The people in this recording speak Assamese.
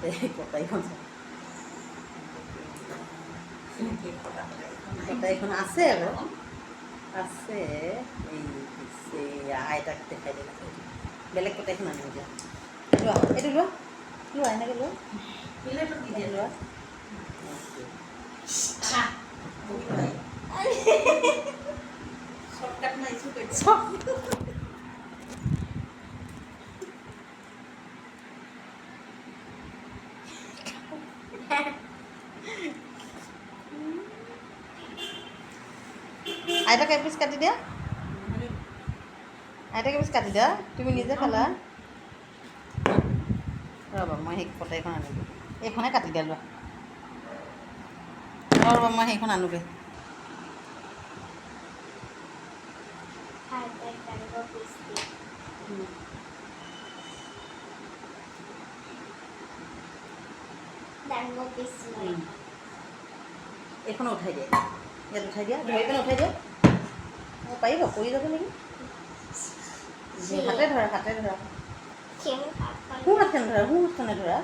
এই কটাৰীখন কটাৰীখন আছে আকৌ আছে। এই আইতাক দেখাই দিলে বেলেগ কটাৰীখন আনিম এতিয়া। লোৱা এইটো লোৱা লোৱা এনেকৈ লোৱা লোৱা শৰ্টকাট মাৰিছোঁ আইতাক এপিচ কাটি দিয়া আইতাক এপিচ কাটি দিয়া তুমি নিজে খালা ৰ'বা মই সেই কটাৰীখন আনোগৈ এইখনে কাটি দিয়া লোৱা ৰ'বা মই সেইখন আনোগৈ এইখন উঠাই দিয়া ইয়াত উঠাই দিয়া ধৰি পিনে উঠাই দিয়া অঁ পাৰিব পৰি যাব নেকি হাতে ধৰা সোঁ হাতখনে ধৰা